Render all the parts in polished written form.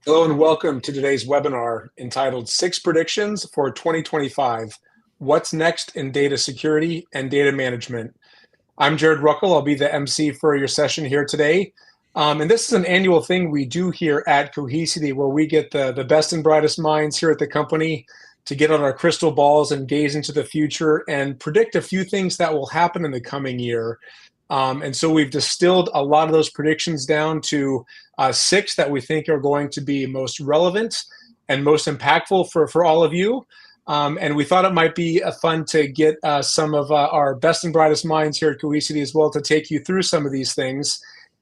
Hello and welcome to today's webinar entitled Six Predictions for 2025, What's Next in Data Security and Data Management. I'm Jared Ruckel. I'll be the MC for your session here today. And this is an annual thing we do here at Cohesity where we get the best and brightest minds here at the company to get on our crystal balls and gaze into the future and predict a few things that will happen in the coming year. And so we've distilled a lot of those predictions down to six that we think are going to be most relevant and most impactful for all of you. And we thought it might be fun to get some of our best and brightest minds here at Cohesity as well to take you through some of these things.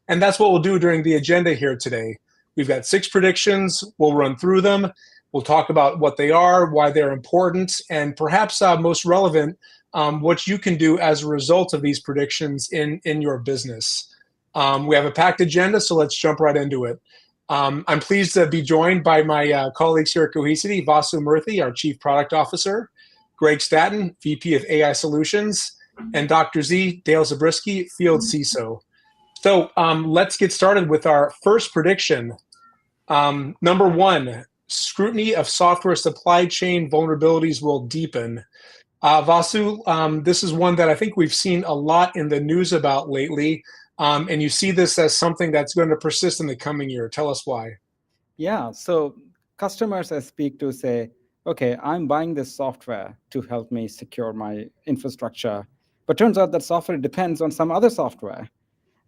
And that's what we'll do during the agenda here today. We've got six predictions. We'll run through them. We'll talk about what they are, why they're important, and perhaps most relevant, what you can do as a result of these predictions in your business. We have a packed agenda, so let's jump right into it. I'm pleased to be joined by my colleagues here at Cohesity, Vasu Murthy, our Chief Product Officer, Greg Staton, VP of AI Solutions, and Dr. Z, Dale Zabriskie, Field CISO. So let's get started with our first prediction. Number one, scrutiny of software supply chain vulnerabilities will deepen. Vasu, this is one that I think we've seen a lot in the news about lately, and you see this as something that's going to persist in the coming year. Tell us why. Yeah, so customers I speak to say, okay, I'm buying this software to help me secure my infrastructure, but turns out that software depends on some other software.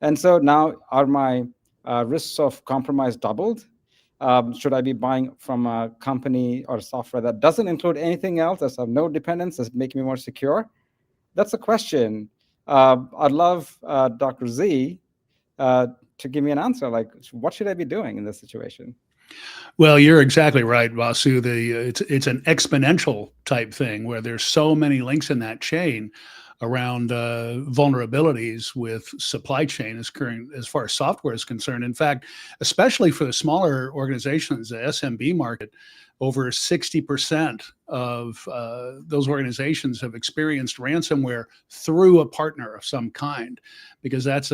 And so now are my risks of compromise doubled? Should I be buying from a company or software that doesn't include anything else, that's have no dependence, that's making me more secure? That's a question. I'd love Dr. Z to give me an answer. Like, what should I be doing in this situation? Well, you're exactly right, Vasu. It's an exponential type thing where there's so many links in that chain around vulnerabilities with supply chain as far as software is concerned. In fact, especially for the smaller organizations, the SMB market, over 60% of those organizations have experienced ransomware through a partner of some kind, because that's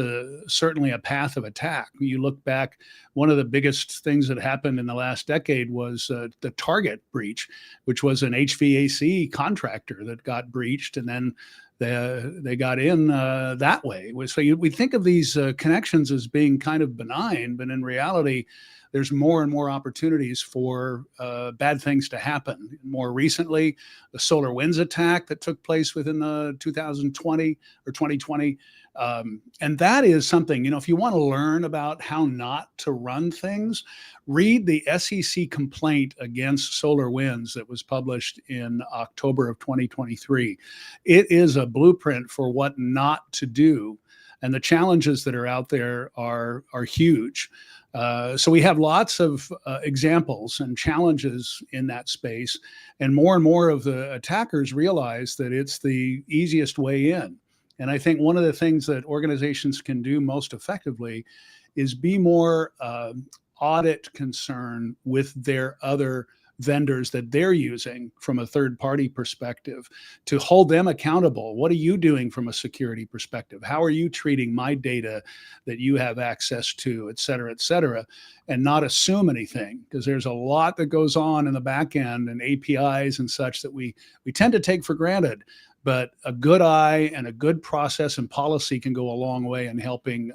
certainly a path of attack. You look back, one of the biggest things that happened in the last decade was the Target breach, which was an HVAC contractor that got breached, and then they got in that way. So we think of these connections as being kind of benign, but in reality, there's more and more opportunities for bad things to happen. More recently, the SolarWinds attack that took place within the 2020 or 2020. And that is something, if you want to learn about how not to run things, read the SEC complaint against SolarWinds that was published in October of 2023. It is a blueprint for what not to do. And the challenges that are out there are huge. So we have lots of examples and challenges in that space. And more of the attackers realize that it's the easiest way in. And I think one of the things that organizations can do most effectively is be more audit concerned with their other vendors that they're using from a third-party perspective, to hold them accountable. What are you doing from a security perspective? How are you treating my data that you have access to, et cetera, and not assume anything, because there's a lot that goes on in the back end and APIs and such that we tend to take for granted. But a good eye and a good process and policy can go a long way in helping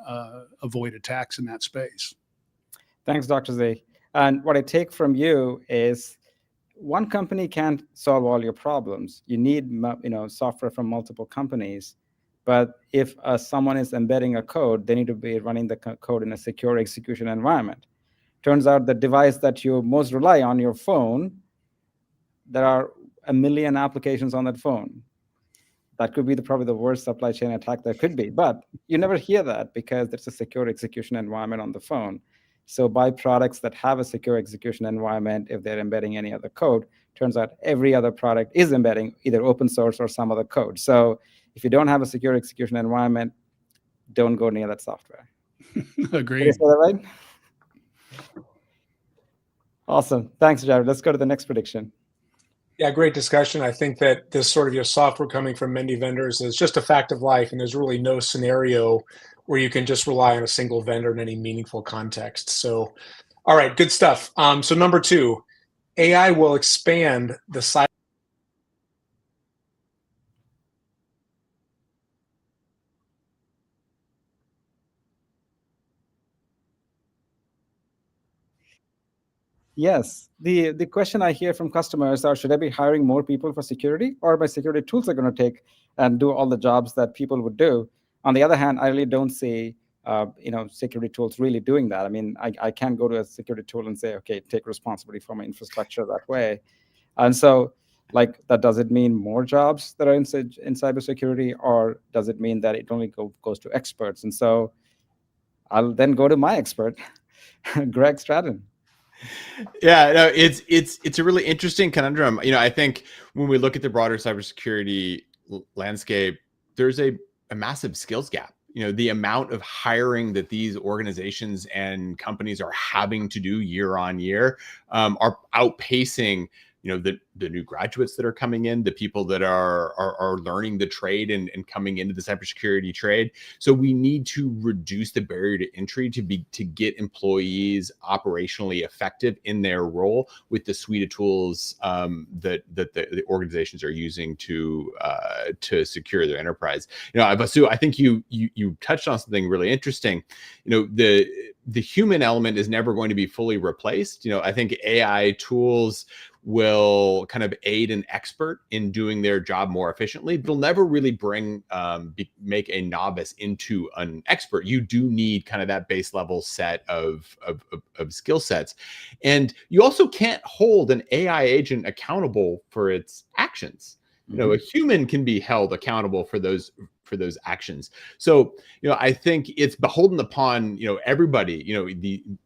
avoid attacks in that space. Thanks, Dr. Z. And what I take from you is one company can't solve all your problems. You need software from multiple companies. But if someone is embedding a code, they need to be running the code in a secure execution environment. Turns out the device that you most rely on, your phone, there are 1 million applications on that phone. That could be probably the worst supply chain attack there could be. But you never hear that because there's a secure execution environment on the phone. So buy products that have a secure execution environment. If they're embedding any other code, turns out every other product is embedding either open source or some other code. So if you don't have a secure execution environment, don't go near that software. Agreed. Did I say that right? Awesome. Thanks, Jared. Let's go to the next prediction. Yeah, great discussion. I think that this sort of your software coming from many vendors is just a fact of life, and there's really no scenario where you can just rely on a single vendor in any meaningful context. So All right, good stuff. So number 2, AI will expand the cyber. Yes. The question I hear from customers are, should I be hiring more people for security, or my security tools are going to take and do all the jobs that people would do? On the other hand, I really don't see security tools really doing that. I mean, I can't go to a security tool and say, okay, take responsibility for my infrastructure that way. And so, like, that does it mean more jobs that are in cybersecurity, or does it mean that it only goes to experts? And so I'll then go to my expert, Greg Stratton. Yeah, no, it's a really interesting conundrum. I think when we look at the broader cybersecurity landscape, there's a massive skills gap. The amount of hiring that these organizations and companies are having to do year on year are outpacing the new graduates that are coming in, the people that are learning the trade and coming into the cybersecurity trade. So we need to reduce the barrier to entry to get employees operationally effective in their role with the suite of tools that the organizations are using to secure their enterprise. Vasu, I think you touched on something really interesting. The human element is never going to be fully replaced. I think AI tools will kind of aid an expert in doing their job more efficiently, but it'll never really make a novice into an expert. You do need kind of that base level set of skill sets. And you also can't hold an AI agent accountable for its actions. A human can be held accountable for those actions. So, I think it's beholden upon, everybody,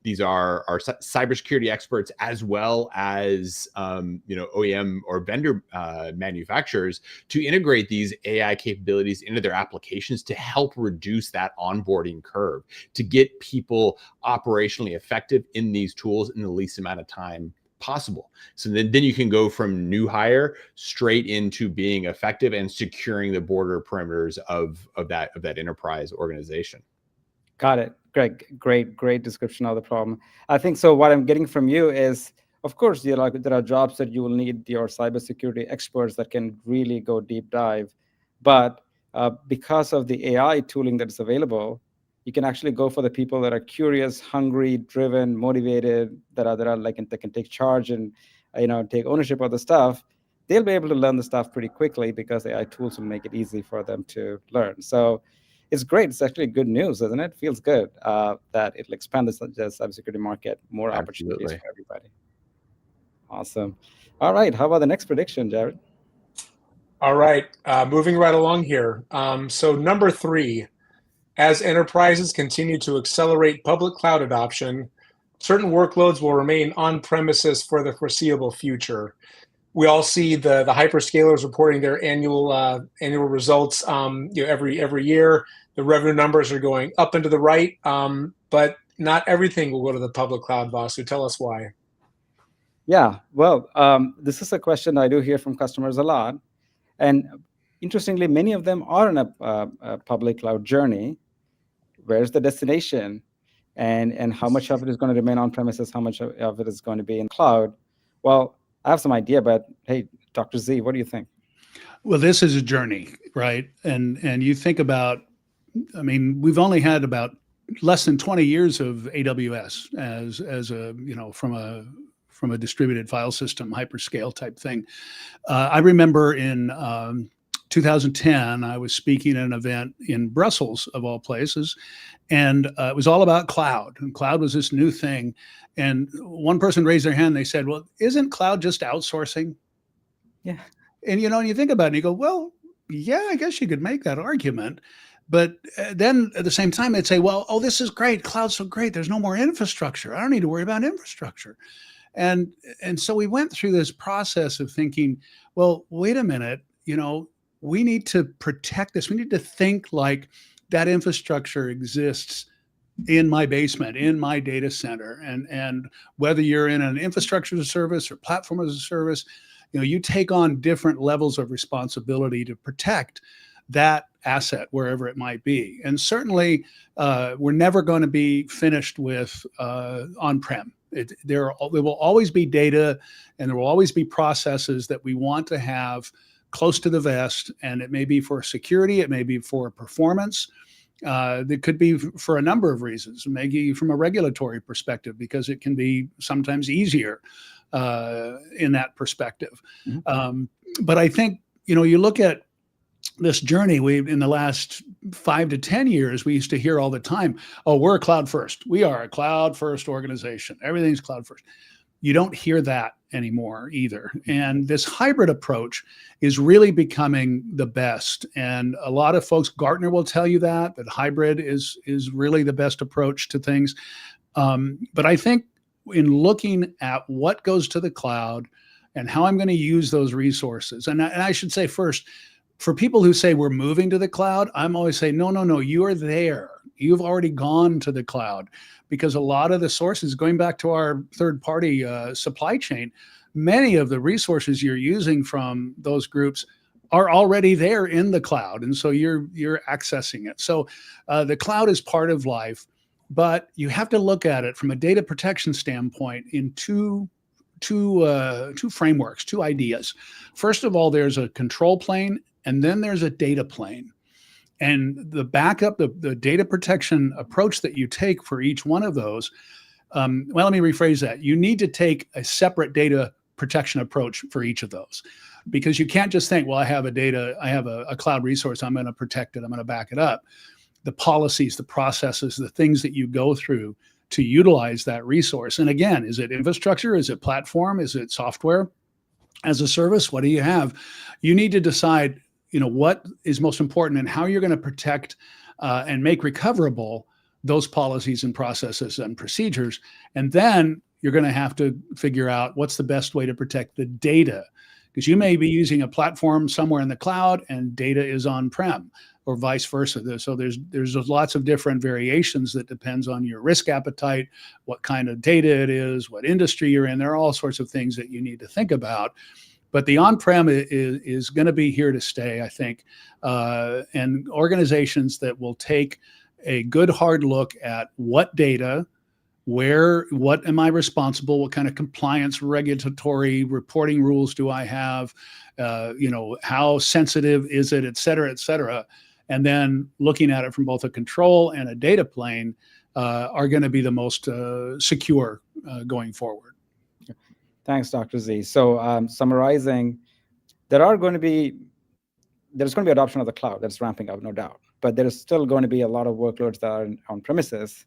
these are cybersecurity experts as well as, OEM or vendor manufacturers to integrate these AI capabilities into their applications to help reduce that onboarding curve, to get people operationally effective in these tools in the least amount of time possible. So then you can go from new hire straight into being effective and securing the border perimeters of that enterprise organization. Got it. Great description of the problem. I think so. What I'm getting from you is, of course, there are jobs that you will need your cybersecurity experts that can really go deep dive, but because of the AI tooling that is available, you can actually go for the people that are curious, hungry, driven, motivated, that can take charge and take ownership of the stuff. They'll be able to learn the stuff pretty quickly because AI tools will make it easy for them to learn. So it's great. It's actually good news, isn't it? Feels good that it'll expand the cybersecurity market, more opportunities for everybody. Awesome. All right. How about the next prediction, Jared? All right. Moving right along here. So number 3. As enterprises continue to accelerate public cloud adoption, certain workloads will remain on-premises for the foreseeable future. We all see the hyperscalers reporting their annual results every year. The revenue numbers are going up and to the right, but not everything will go to the public cloud, Vasu. Tell us why. Yeah, well, this is a question I do hear from customers a lot. And interestingly, many of them are in a public cloud journey. Where's the destination? And how much of it is going to remain on premises? How much of it is going to be in cloud? Well, I have some idea, but hey, Dr. Z, what do you think? Well, this is a journey, right? And you think about, I mean, we've only had about less than 20 years of AWS as a, from a distributed file system, hyperscale type thing. I remember in 2010, I was speaking at an event in Brussels, of all places, and it was all about cloud. And cloud was this new thing. And one person raised their hand. They said, well, isn't cloud just outsourcing? Yeah. And, and you think about it and you go, well, yeah, I guess you could make that argument. But then at the same time, they'd say, well, oh, this is great. Cloud's so great. There's no more infrastructure. I don't need to worry about infrastructure. And so we went through this process of thinking, well, wait a minute, we need to protect this. We need to think like that infrastructure exists in my basement, in my data center. And whether you're in an infrastructure as a service or platform as a service, you take on different levels of responsibility to protect that asset wherever it might be. And certainly we're never going to be finished with on-prem. There will always be data, and there will always be processes that we want to have close to the vest, and it may be for security, it may be for performance. That could be for a number of reasons, maybe from a regulatory perspective, because it can be sometimes easier in that perspective. Mhm. But I think, you look at this journey, in the last 5 to 10 years, we used to hear all the time, oh, we're a cloud first. We are a cloud first organization. Everything's cloud first. You don't hear that anymore either. And this hybrid approach is really becoming the best. And a lot of folks, Gartner will tell you that hybrid is really the best approach to things. But I think in looking at what goes to the cloud and how I'm going to use those resources, and I should say first, for people who say we're moving to the cloud, I'm always saying, no, you are there. You've already gone to the cloud, because a lot of the sources, going back to our third-party supply chain, many of the resources you're using from those groups are already there in the cloud, and so you're accessing it. So the cloud is part of life, but you have to look at it from a data protection standpoint in two frameworks, two ideas. First of all, there's a control plane, and then there's a data plane. And the backup, the data protection approach that you take for each one of those, well, let me rephrase that. You need to take a separate data protection approach for each of those, because you can't just think, well, I have a cloud resource, I'm going to protect it, I'm going to back it up. The policies, the processes, the things that you go through to utilize that resource. And again, is it infrastructure? Is it platform? Is it software as a service? What do you have? You need to decide what is most important and how you're going to protect and make recoverable those policies and processes and procedures. And then you're going to have to figure out what's the best way to protect the data, because you may be using a platform somewhere in the cloud and data is on-prem, or vice versa. So there's lots of different variations that depends on your risk appetite, what kind of data it is, what industry you're in. There are all sorts of things that you need to think about. But the on-prem is going to be here to stay, I think. And organizations that will take a good hard look at what data, what am I responsible, what kind of compliance, regulatory reporting rules do I have, how sensitive is it, et cetera, and then looking at it from both a control and a data plane are going to be the most secure going forward. Thanks, Dr. Z. So summarizing, there's going to be adoption of the cloud that's ramping up, no doubt. But there's still going to be a lot of workloads that are on premises.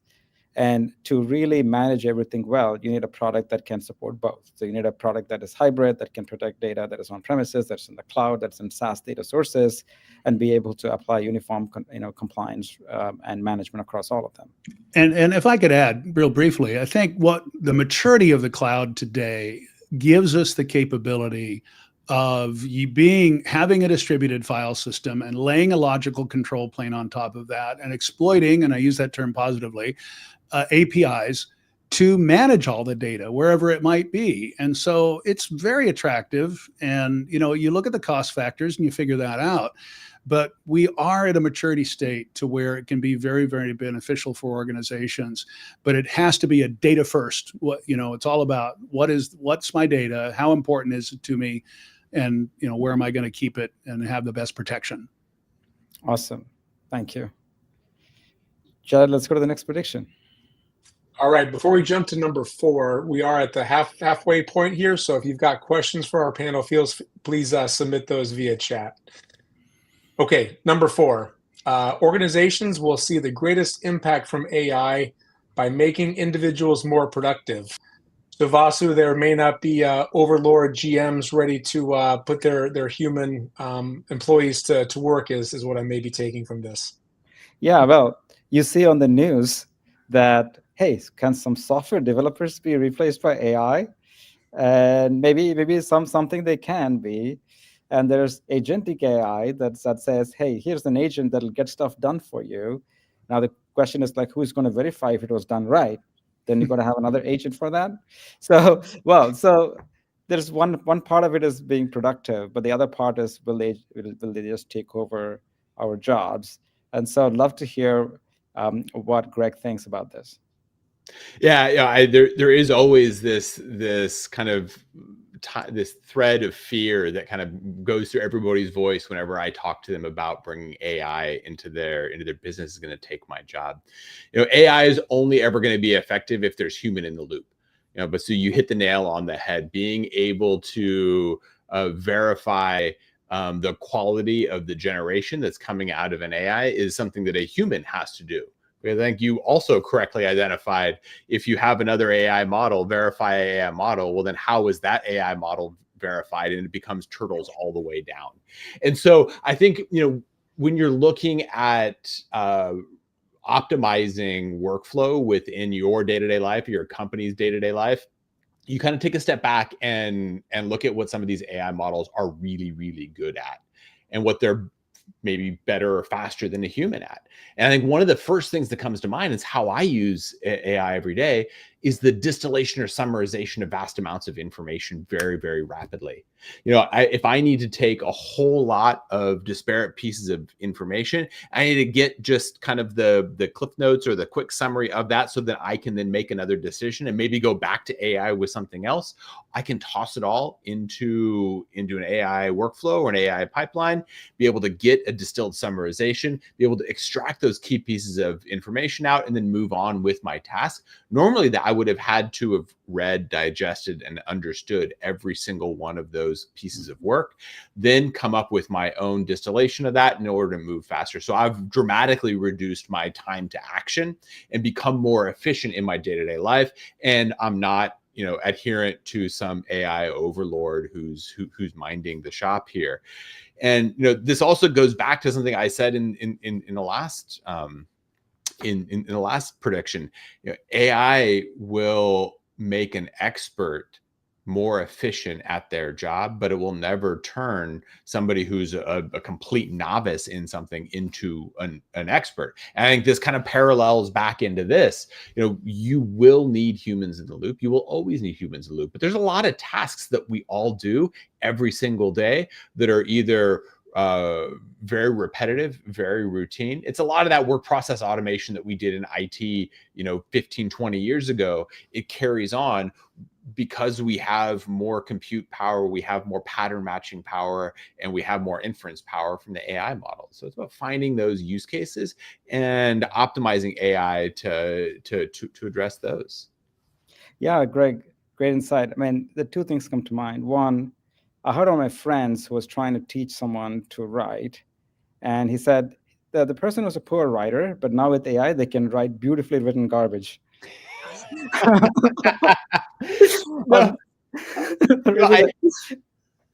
And to really manage everything well, you need a product that can support both. So you need a product that is hybrid, that can protect data that is on premises, that's in the cloud, that's in SaaS data sources, and be able to apply uniform compliance and management across all of them. And if I could add real briefly, I think what the maturity of the cloud today gives us the capability of having a distributed file system and laying a logical control plane on top of that and exploiting, and I use that term positively, APIs to manage all the data wherever it might be. And so it's very attractive. And, you look at the cost factors and you figure that out. But we are at a maturity state to where it can be very, very beneficial for organizations. But it has to be a data first. It's all about what's my data, how important is it to me, and where am I going to keep it and have the best protection. Awesome, thank you, Jared. Let's go to the next prediction. All right, before we jump to number 4, we are at the halfway point here. So if you've got questions for our panel, please submit those via chat. Okay, number 4, organizations will see the greatest impact from AI by making individuals more productive. So Vasu, there may not be overlord GMs ready to put their human employees to work, is what I may be taking from this. Yeah, well, you see on the news that, hey, can some software developers be replaced by AI? And maybe something they can be. And there's agentic AI that says, hey, here's an agent that'll get stuff done for you. Now the question is who's going to verify if it was done right? Then you're going to have another agent for that. So there's one part of it is being productive, but the other part is will they just take over our jobs? And so I'd love to hear what Greg thinks about this. Yeah. There is always this kind of this thread of fear that kind of goes through everybody's voice whenever I talk to them about bringing AI into their business is going to take my job. AI is only ever going to be effective if there's human in the loop. But so you hit the nail on the head. Being able to verify the quality of the generation that's coming out of an AI is something that a human has to do. I think you also correctly identified, if you have another AI model, verify AI model, well, then how is that AI model verified? And it becomes turtles all the way down. And so I think, when you're looking at optimizing workflow within your day-to-day life, your company's day-to-day life, you kind of take a step back and look at what some of these AI models are really, really good at and what they're maybe better or faster than a human at. And I think one of the first things that comes to mind is how I use AI every day is the distillation or summarization of vast amounts of information very, very rapidly. If I need to take a whole lot of disparate pieces of information, I need to get just kind of the cliff notes or the quick summary of that so that I can then make another decision and maybe go back to AI with something else. I can toss it all into an AI workflow or an AI pipeline, be able to get a distilled summarization, be able to extract those key pieces of information out, and then move on with my task. Normally that I would have had to have read, digested, and understood every single one of those pieces of work, then come up with my own distillation of that in order to move faster. So I've dramatically reduced my time to action and become more efficient in my day-to-day life. And I'm not adherent to some AI overlord who's minding the shop here. And this also goes back to something I said in the last in the last prediction. AI will make an expert more efficient at their job, but it will never turn somebody who's a complete novice in something into an expert. And I think this kind of parallels back into this. You will need humans in the loop. You will always need humans in the loop. But there's a lot of tasks that we all do every single day that are either very repetitive, very routine. It's a lot of that work process automation that we did in IT, 15, 20 years ago. It carries on because we have more compute power, we have more pattern matching power, and we have more inference power from the AI model. So it's about finding those use cases and optimizing AI to address those. Yeah, Greg, great insight. I mean, the two things come to mind. One, I heard one of my friends who was trying to teach someone to write, and he said that the person was a poor writer, but now with AI, they can write beautifully written garbage.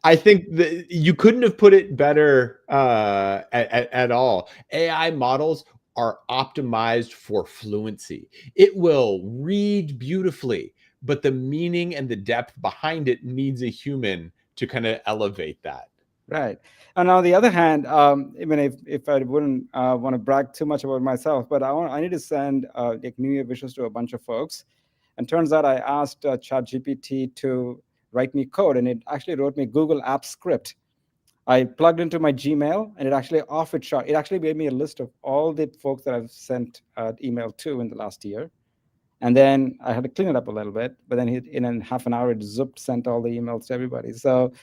I think that you couldn't have put it better at all. AI models are optimized for fluency. It will read beautifully, but the meaning and the depth behind it needs a human to kind of elevate that. Right. And on the other hand, even if I wouldn't want to brag too much about myself, but I need to send like New Year wishes to a bunch of folks. And turns out I asked ChatGPT to write me code, and it actually wrote me Google Apps script. I plugged into my Gmail, and it actually shot. It actually gave me a list of all the folks that I've sent email to in the last year. And then I had to clean it up a little bit, but then in half an hour, it sent all the emails to everybody. So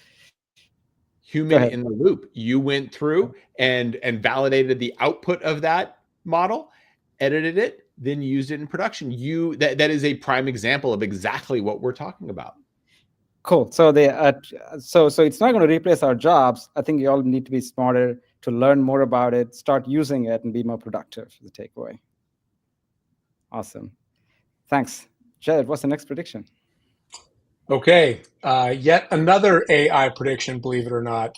human in the loop. You went through and validated the output of that model, edited it, then used it in production. That is a prime example of exactly what we're talking about. Cool. So so it's not going to replace our jobs. I think you all need to be smarter to learn more about it, start using it, and be more productive. The takeaway. Awesome. Thanks, Jared. What's the next prediction? Okay, yet another AI prediction. Believe it or not,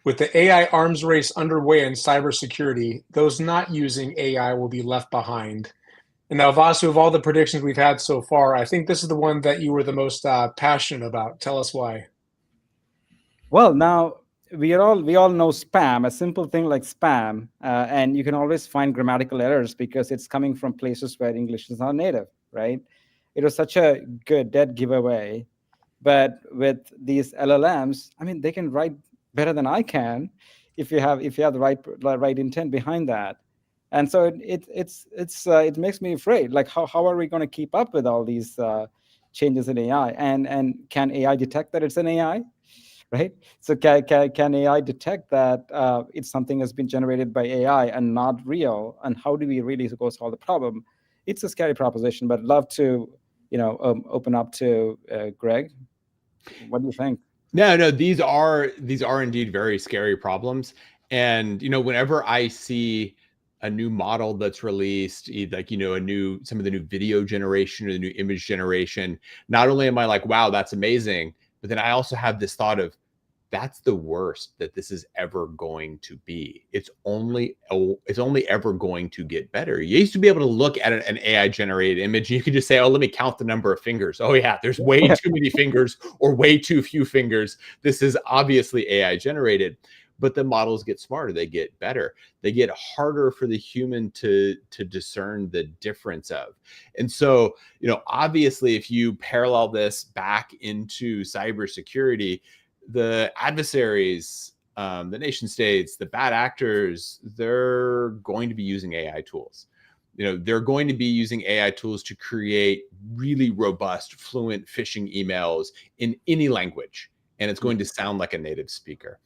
with the AI arms race underway in cybersecurity, those not using AI will be left behind. And now, Vasu, of all the predictions we've had so far, I think this is the one that you were the most passionate about. Tell us why. Well, now we all know spam, a simple thing like spam, and you can always find grammatical errors because it's coming from places where English is not native, right? It was such a good dead giveaway. But with these LLMs, I mean, they can write better than I can if you have the right intent behind that. And so it makes me afraid. Like, how are we going to keep up with all these changes in AI? And can AI detect that it's an AI? Right? So can AI detect that it's something that's been generated by AI and not real? And how do we really go solve the problem? It's a scary proposition, but I'd love to, open up to Greg. What do you think? No, these are indeed very scary problems. And whenever I see a new model that's released, like some of the new video generation or the new image generation, not only am I like, wow, that's amazing, but then I also have this thought of, that's the worst that this is ever going to be. It's only ever going to get better. You used to be able to look at an AI generated image and you could just say, oh, let me count the number of fingers. Oh yeah, there's way too many fingers or way too few fingers. This is obviously AI generated. But the models get smarter, they get better, they get harder for the human to discern the difference of. And so, obviously, if you parallel this back into cybersecurity, the adversaries, the nation states, the bad actors, they're going to be using AI tools. They're going to be using AI tools to create really robust, fluent phishing emails in any language, and it's going to sound like a native speaker.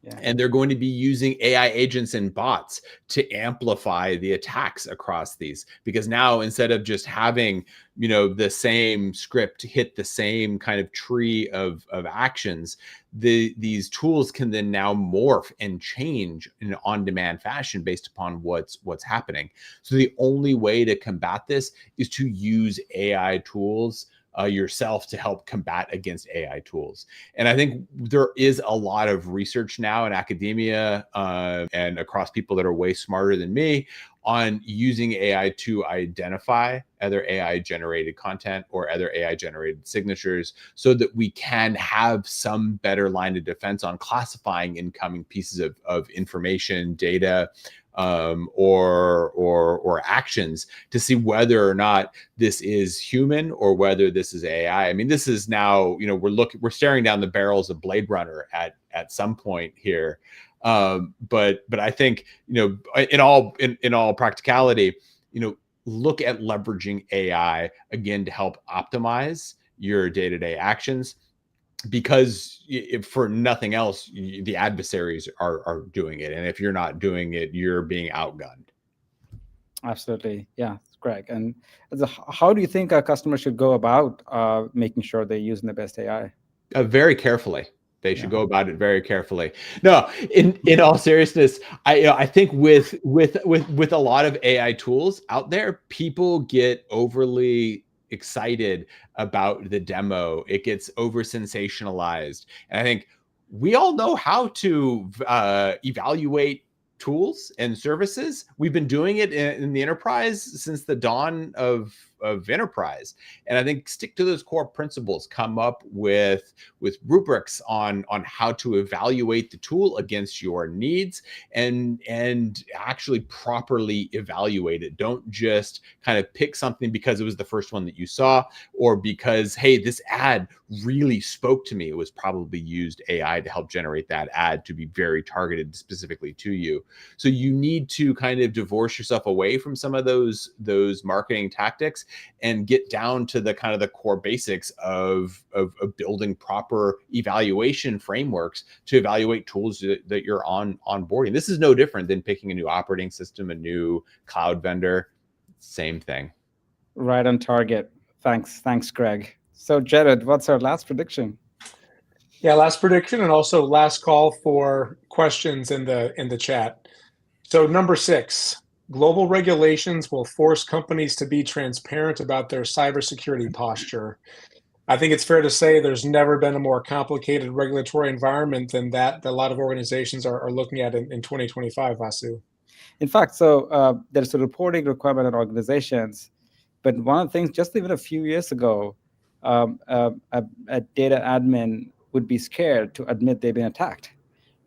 Yeah. And they're going to be using AI agents and bots to amplify the attacks across these, because now instead of just having, the same script hit the same kind of tree of actions, these tools can then now morph and change in an on-demand fashion based upon what's happening. So the only way to combat this is to use AI tools yourself to help combat against AI tools. And I think there is a lot of research now in academia and across people that are way smarter than me on using AI to identify other AI generated content or other AI generated signatures so that we can have some better line of defense on classifying incoming pieces of information, data, or actions to see whether or not this is human or whether this is AI. I mean, this is now, we're staring down the barrels of Blade Runner at some point here. But I think, in all practicality, look at leveraging AI again to help optimize your day-to-day actions, because if for nothing else, the adversaries are doing it. And if you're not doing it, you're being outgunned. Absolutely. Yeah, Greg. And how do you think a customer should go about making sure they're using the best AI? Very carefully. They should go about it very carefully. No, in all seriousness, I think with a lot of AI tools out there, people get overly excited about the demo. It gets over sensationalized. And I think we all know how to evaluate tools and services. We've been doing it in the enterprise since the dawn of enterprise. And I think stick to those core principles, come up with rubrics on how to evaluate the tool against your needs and actually properly evaluate it. Don't just kind of pick something because it was the first one that you saw, or because, hey, this ad really spoke to me. It was probably used AI to help generate that ad to be very targeted specifically to you. So you need to kind of divorce yourself away from some of those marketing tactics and get down to the kind of the core basics of building proper evaluation frameworks to evaluate tools that you're onboarding. This is no different than picking a new operating system, a new cloud vendor. Same thing. Right on target. Thanks, Greg. So Jared, what's our last prediction? Yeah, last prediction and also last call for questions in the chat. So number 6, global regulations will force companies to be transparent about their cybersecurity posture. I think it's fair to say there's never been a more complicated regulatory environment than that a lot of organizations are looking at in 2025, Vasu. In fact, so there's a reporting requirement on organizations, but one of the things, just even a few years ago, a data admin would be scared to admit they've been attacked.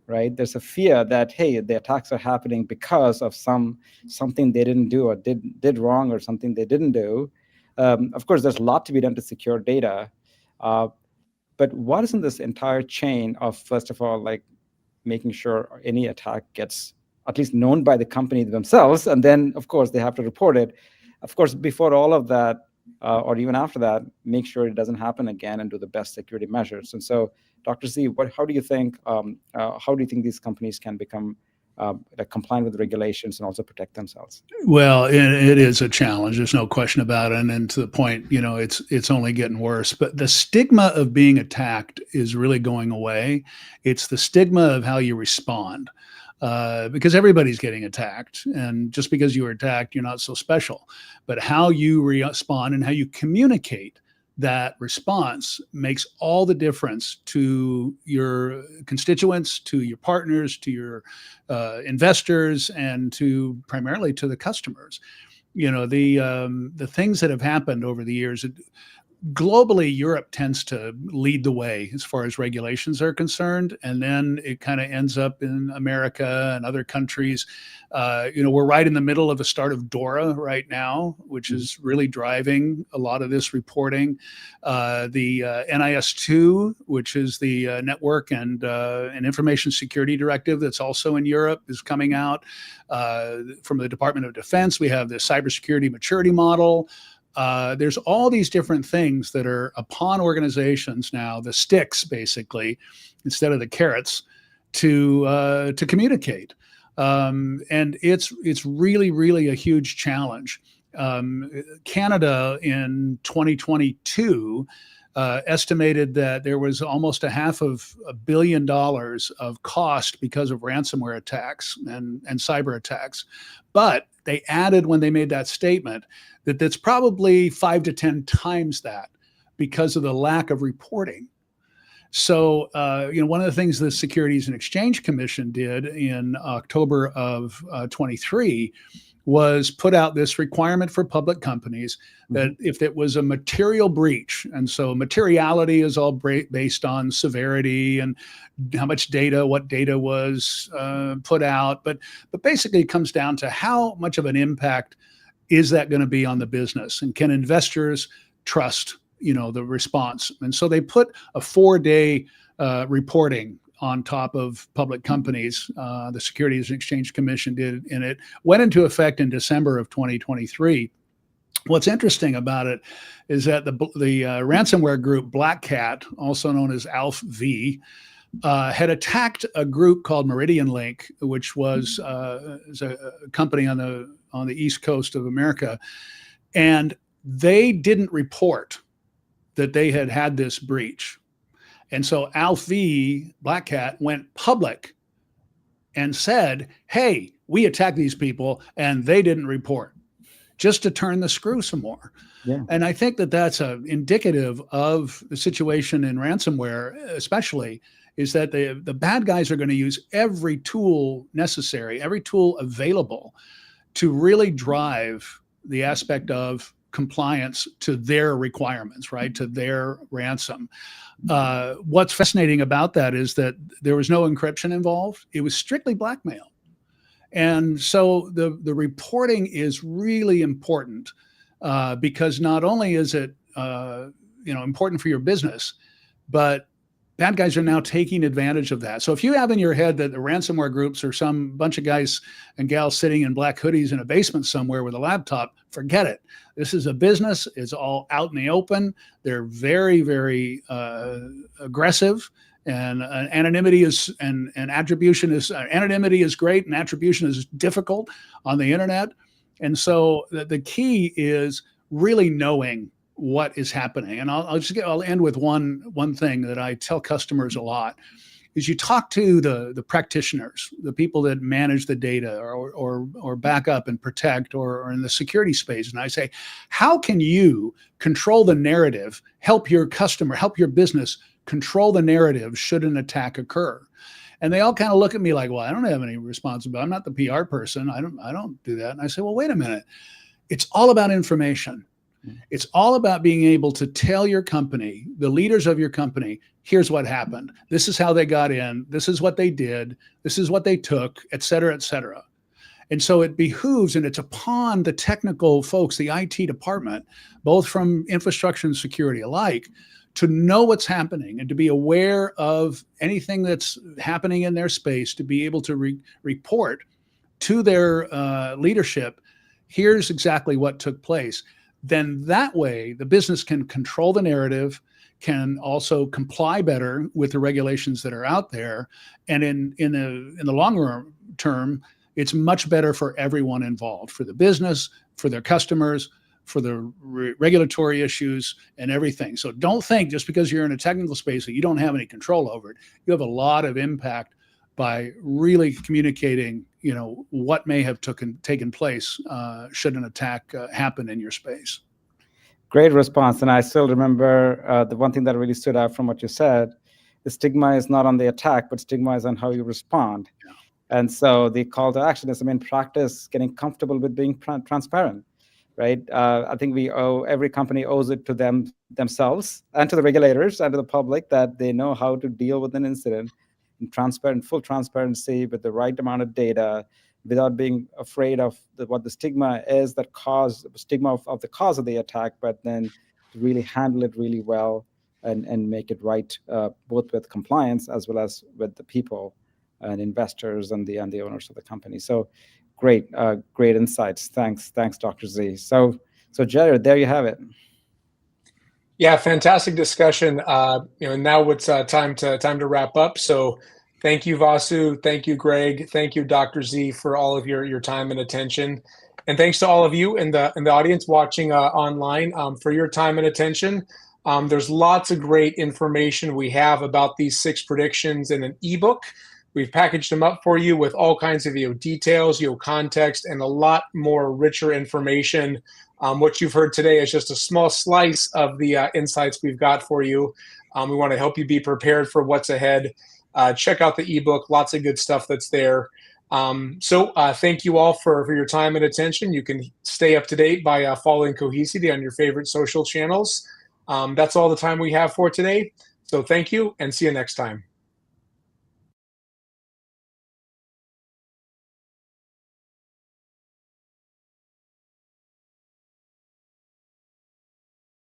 Right? There's a fear that, hey, the attacks are happening because of something they didn't do or did wrong, or something they didn't do. Of course, there's a lot to be done to secure data. But what is in this entire chain of, first of all, like making sure any attack gets at least known by the company themselves. And then, of course, they have to report it. Of course, before all of that, or even after that, make sure it doesn't happen again and do the best security measures. And so, Dr. Z, how do you think these companies can become compliant with regulations and also protect themselves? Well, it is a challenge. There's no question about it. And then to the point, it's only getting worse. But the stigma of being attacked is really going away. It's the stigma of how you respond. Because everybody's getting attacked. And just because you were attacked, you're not so special. But how you respond and how you communicate that response makes all the difference to your constituents, to your partners, to your investors, and primarily to the customers. The things that have happened over the years. Globally, Europe tends to lead the way as far as regulations are concerned, and then it kind of ends up in America and other countries. We're right in the middle of the start of DORA right now, which is really driving a lot of this reporting. The NIS2, which is the Network and Information Security Directive that's also in Europe, is coming out. From the Department of Defense, we have the Cybersecurity Maturity Model. There's all these different things that are upon organizations now, the sticks basically, instead of the carrots, to communicate. And it's really, really a huge challenge. Canada in 2022 estimated that there was almost $500 million of cost because of ransomware attacks and cyber attacks. But they added, when they made that statement, that that's probably 5 to 10 times that because of the lack of reporting. So, one of the things the Securities and Exchange Commission did in October of 23 was put out this requirement for public companies that if it was a material breach, and so materiality is all based on severity and how much data, what data was put out, but basically it comes down to how much of an impact is that going to be on the business, and can investors trust the response? And so they put a 4-day reporting on top of public companies. The Securities and Exchange Commission did, and it went into effect in December of 2023. What's interesting about it is that the ransomware group Black Cat, also known as ALPH-V, had attacked a group called Meridian Link, which was a company on the East Coast of America, and they didn't report that they had this breach. And so ALPH-V, Black Cat, went public and said, hey, we attacked these people and they didn't report, just to turn the screw some more. Yeah. And I think that that's indicative of the situation in ransomware, especially, is that the bad guys are going to use every tool necessary, every tool available to really drive the aspect of compliance to their requirements, right, to their ransom. What's fascinating about that is that there was no encryption involved. It was strictly blackmail. And so the reporting is really important because not only is it important for your business, but bad guys are now taking advantage of that. So if you have in your head that the ransomware groups are some bunch of guys and gals sitting in black hoodies in a basement somewhere with a laptop, forget it. This is a business. It's all out in the open. They're very, very aggressive, and anonymity is and attribution is anonymity is great, and attribution is difficult on the internet. And so the key is really knowing what is happening. And I'll end with one thing that I tell customers a lot is you talk to the practitioners, the people that manage the data or back up and protect or in the security space. And I say, how can you control the narrative, help your customer, help your business control the narrative should an attack occur? And they all kind of look at me like, well, I don't have any responsibility. I'm not the PR person. I don't do that. And I say, well, wait a minute. It's all about information. It's all about being able to tell your company, the leaders of your company, here's what happened. This is how they got in. This is what they did. This is what they took, et cetera, et cetera. And so it behooves, and it's upon the technical folks, the IT department, both from infrastructure and security alike, to know what's happening and to be aware of anything that's happening in their space, to be able to report to their leadership, here's exactly what took place. Then that way, the business can control the narrative, can also comply better with the regulations that are out there, and in the long term, it's much better for everyone involved, for the business, for their customers, for the regulatory issues and everything. So don't think just because you're in a technical space that you don't have any control over it. You have a lot of impact by really communicating, what may have taken place should an attack happen in your space. Great response. And I still remember the one thing that really stood out from what you said, the stigma is not on the attack, but stigma is on how you respond. Yeah. And so the call to action is, practice getting comfortable with being transparent, right? I think every company owes it to themselves and to the regulators and to the public that they know how to deal with an incident in full transparency with the right amount of data, without being afraid of what the stigma is of the cause of the attack, but then to really handle it really well and make it right, both with compliance as well as with the people and investors and the owners of the company. So great insights. Thanks, Dr. Z. So Jared, there you have it. Yeah, fantastic discussion. Now it's time to wrap up. So thank you, Vasu. Thank you, Greg. Thank you, Dr. Z, for all of your time and attention. And thanks to all of you in the audience watching online for your time and attention. There's lots of great information we have about these 6 predictions in an ebook. We've packaged them up for you with all kinds of details, context, and a lot more richer information. What you've heard today is just a small slice of the insights we've got for you. We want to help you be prepared for what's ahead. Check out the ebook, lots of good stuff that's there. So thank you all for your time and attention. You can stay up to date by following Cohesity on your favorite social channels. That's all the time we have for today. So thank you and see you next time.